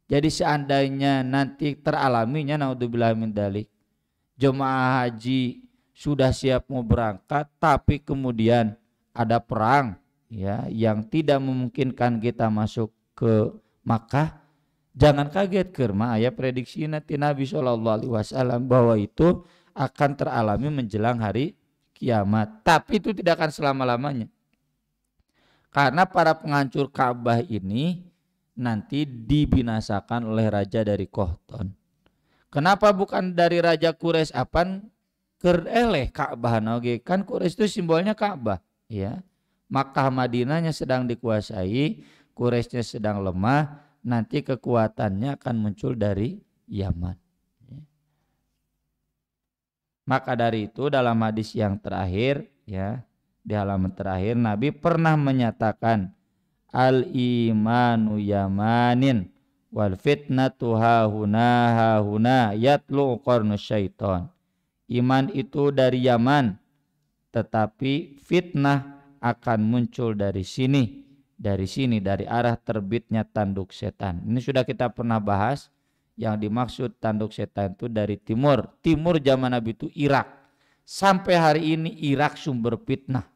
Jadi seandainya nanti teralaminya naudzubillah min dzalik, jemaah haji sudah siap mau berangkat tapi kemudian ada perang ya yang tidak memungkinkan kita masuk ke Makkah, jangan kaget karena aya prediksi nanti Nabi SAW bahwa itu akan teralami menjelang hari kiamat. Tapi itu tidak akan selama-lamanya. Karena para penghancur Ka'bah ini nanti dibinasakan oleh raja dari Qahtan. Kenapa bukan dari raja Quraisy? Apan kereleh Ka'bah oge kan Quraisy itu simbolnya Ka'bah ya. Makkah Madinahnya sedang dikuasai, Quraisynya sedang lemah, nanti kekuatannya akan muncul dari Yaman. Maka dari itu dalam hadis yang terakhir ya, di halaman terakhir Nabi pernah menyatakan al-imanu yamanin wal fitnatu hahuna yatlu qarnu syaiton. Iman itu dari Yaman, tetapi fitnah akan muncul dari sini, dari arah terbitnya tanduk setan. Ini sudah kita pernah bahas. Yang dimaksud tanduk setan itu dari timur. Timur zaman Nabi itu Irak. Sampai hari ini Irak sumber fitnah.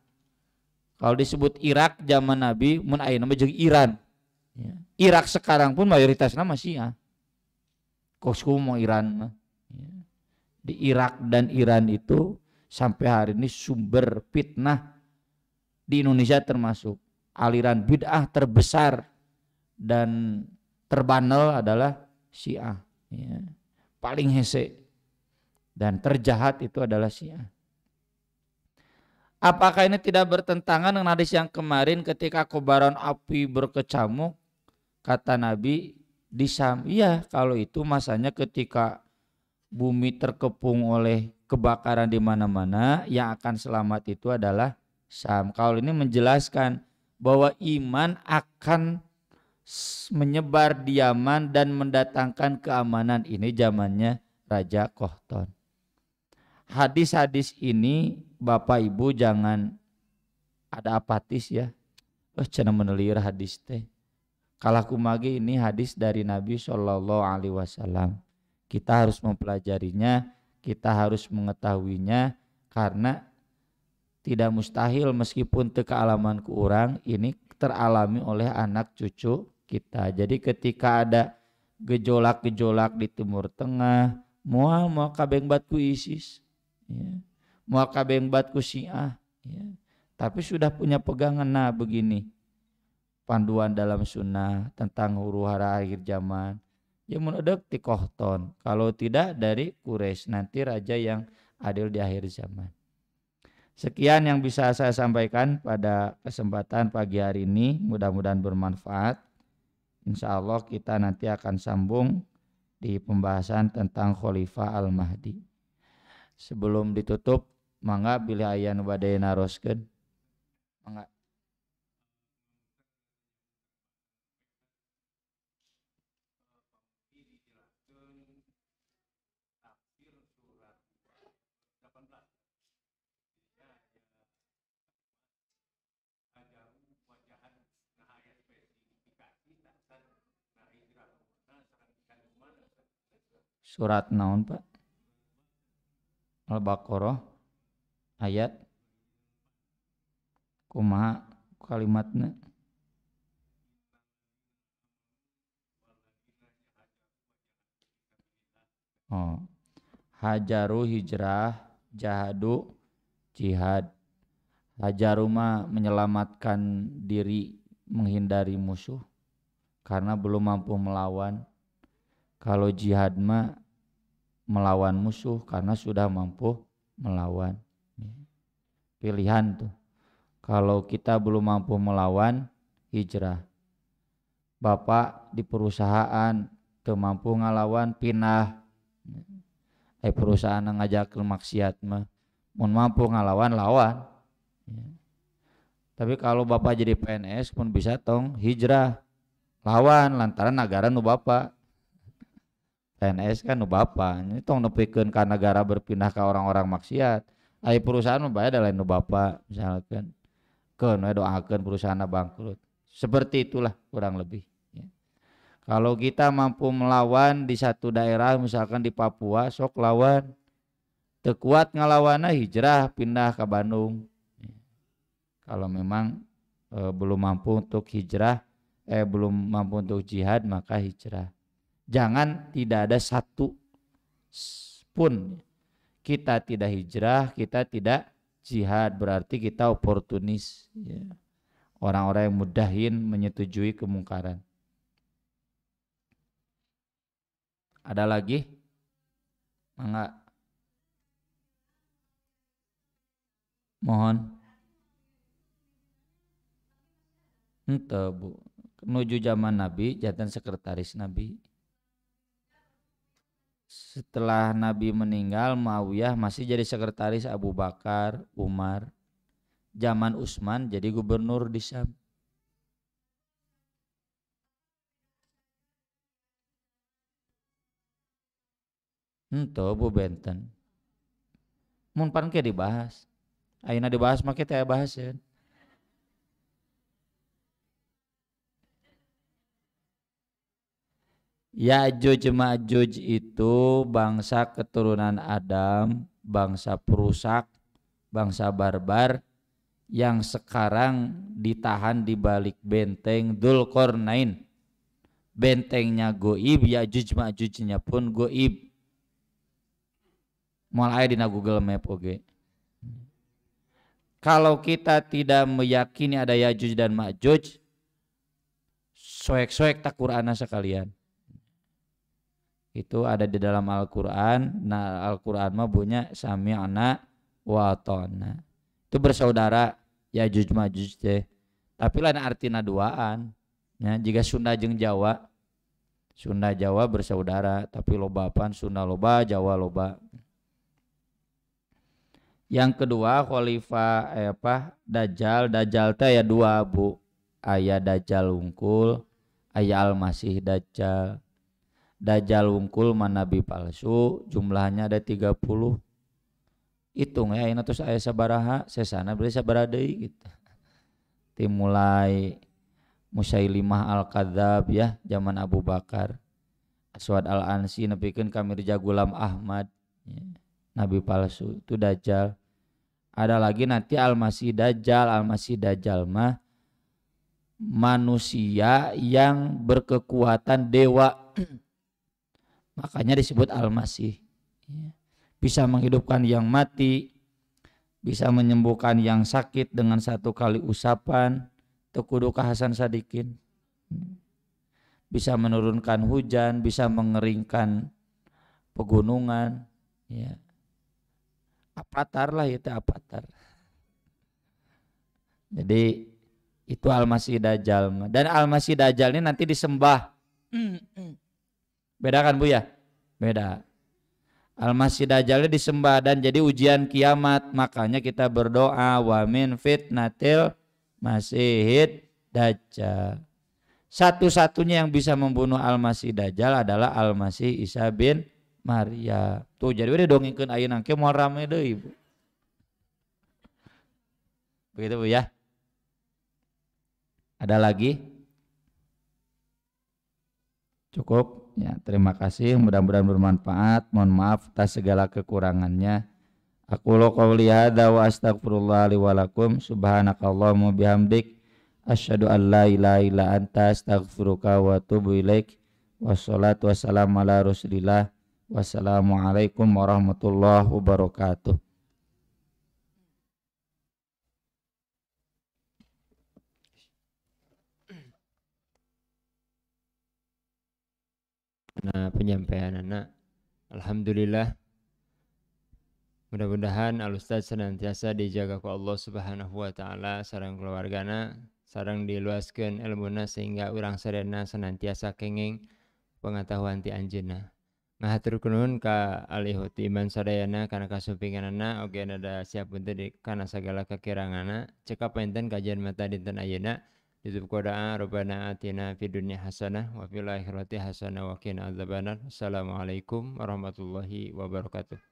Kalau disebut Irak zaman Nabi, mun aya nama jeung Iran. Ya. Irak sekarang pun mayoritasnya masih Syiah. Kosku mau Iran mah. Ya. Di Irak dan Iran itu sampai hari ini sumber fitnah di Indonesia termasuk aliran bid'ah terbesar dan terbandel adalah Syiah. Ya. Paling hese dan terjahat itu adalah Syiah. Apakah ini tidak bertentangan dengan hadis yang kemarin ketika kobaran api berkecamuk, kata Nabi di Syam? Iya, kalau itu masanya ketika bumi terkepung oleh kebakaran di mana-mana, yang akan selamat itu adalah Syam. Kalau ini menjelaskan bahwa iman akan menyebar di Yaman dan mendatangkan keamanan. Ini zamannya Raja Qahtan. Hadis-hadis ini Bapak Ibu jangan ada apatis ya. Cenah menelir hadis teh. Kalau kumagi ini hadis dari Nabi SAW. Kita harus mempelajarinya, kita harus mengetahuinya karena tidak mustahil meskipun kealamanku orang ini teralami oleh anak cucu kita. Jadi ketika ada gejolak-gejolak di Timur Tengah, mau kabengbat ku ISIS, ya. Mau kabengbat ku Syiah, ya. Tapi sudah punya pegangan nah begini, panduan dalam sunnah tentang huru-hara akhir zaman. Ya menedek di Qahtan, kalau tidak dari Quraisy, nanti raja yang adil di akhir zaman. Sekian yang bisa saya sampaikan pada kesempatan pagi hari ini, mudah-mudahan bermanfaat. Insya Allah kita nanti akan sambung di pembahasan tentang Khalifah Al-Mahdi. Sebelum ditutup, mangga bila aya nu bade naroskeun. Mangga. Surat naon Pak? Al-Baqarah ayat kumaha kalimatna? Oh. Hajaru hijrah, jahadu jihad. Hajaru mah menyelamatkan diri menghindari musuh karena belum mampu melawan. Kalau jihad mah melawan musuh karena sudah mampu melawan. Pilihan tuh. Kalau kita belum mampu melawan, hijrah. Bapak di perusahaan teu mampu ngalawan, pindah. Perusahaan ngajak ke maksiat mah mun mampu ngalawan lawan. Tapi kalau bapak jadi PNS pun bisa tong hijrah lawan lantaran negara nu bapak. PNS kan nu bapak, ini tong nepikeun ka negara berpindah ke orang-orang maksiat. Ai perusahaan nu bae da lain nu bapak misalkan. Keun we doakeun perusahaanna bangkrut. Seperti itulah kurang lebih ya. Kalau kita mampu melawan di satu daerah misalkan di Papua sok lawan, teu kuat ngalawana hijrah pindah ke Bandung. Kalau memang belum mampu untuk hijrah, belum mampu untuk jihad maka hijrah. Jangan tidak ada satu pun kita tidak hijrah, kita tidak jihad, berarti kita oportunis. Ya. Orang-orang yang mudahin menyetujui kemungkaran. Ada lagi? Mangga. Mohon. Ente bu. Menuju zaman Nabi, jatan sekretaris Nabi. Setelah Nabi meninggal, Muawiyah masih jadi sekretaris Abu Bakar, Umar. Zaman Utsman jadi gubernur di Syam. Ente bu benten. Mun pan ke dibahas. Ayeuna dibahas make teh bahas ya. Ya'juj Ma'juj itu bangsa keturunan Adam, bangsa perusak, bangsa barbar yang sekarang ditahan di balik benteng Dzulqarnain. Bentengnya goib, Ya'juj Ma'jujnya pun goib. Moal aya dina Google Map oge. Kalau kita tidak meyakini ada Ya'juj dan Ma'juj, soek-soek tak Qur'ana sekalian. Itu ada di dalam Al-Qur'an. Nah, Al-Qur'an mah bunyinya sami'na wa ata'na. Itu bersaudara Ya'juj Ma'juj teh. Tapi lain artina duaan. Ya, jika Sunda jeung Jawa. Sunda Jawa bersaudara, tapi lobapan Sunda loba, Jawa loba. Yang kedua khalifah Dajjal. Dajjal teh aya dua bu. Aya Dajjal wungkul, aya Al-Masih Dajjal. Dajjal wungkul mah nabi palsu, jumlahnya ada 30. Hitung ya, ini terus aya sabaraha, sesana beli sabaraha deui gitu. Dimulai Musailimah Al-Kadzab ya, zaman Abu Bakar. Aswad Al-Ansi nepikeun ka Mirza Gulam Ahmad. Ya. Nabi palsu itu Dajjal. Ada lagi nanti Al-Masih Dajjal. Al-Masih Dajjal mah manusia yang berkekuatan dewa. Makanya disebut Al-Masih. Bisa menghidupkan yang mati, bisa menyembuhkan yang sakit dengan satu kali usapan. Tekudu ka Hasan Sadikin. Bisa menurunkan hujan, bisa mengeringkan pegunungan. Ya. Apatar lah itu apatar. Jadi itu Al-Masih Dajjal. Dan Al-Masih Dajjal ini nanti disembah. Beda kan bu ya? Beda. Al-Masih Dajjal ini disembah dan jadi ujian kiamat. Makanya kita berdoa wa min fitnatil Masihid Dajjal. Satu-satunya yang bisa membunuh Al-Masih Dajjal adalah Al-Masih Isa bin Maria. Tuh jadi udah dongengkeun ayeuna ke moal rame deui Ibu. Begitu Bu ya. Ada lagi? Cukup ya, terima kasih, mudah-mudahan bermanfaat. Mohon maaf atas segala kekurangannya. Aku qouli hadza wa astaghfirullah li wa lakum. Subhanakallahumma bihamdik asyhadu an la ilaha illa anta astaghfiruka wa atubu ilaik. Wassalatu wassalamu ala Rasulillah. Wassalamualaikum warahmatullahi wabarakatuh. Nah, penyampaian anak, alhamdulillah. Mudah-mudahan Al-Ustaz senantiasa dijaga ku Allah Subhanahu wa taala sareng keluargana, sareng diluaskeun ilmuna sehingga urang sadayana senantiasa kenging pengetahuan ti anjeunna. Ngahaturkeun nuhun ka alihuti iman sadayana kana kasumpinganana oge nada siapunten kana sagala kakiranganna. Cekap enten kajian mata dinten ayeuna. Tutup doa Rabbana atina fid dunya hasanah wa fil akhirati hasanah wa qina adzabannar. Assalamualaikum warahmatullahi wabarakatuh.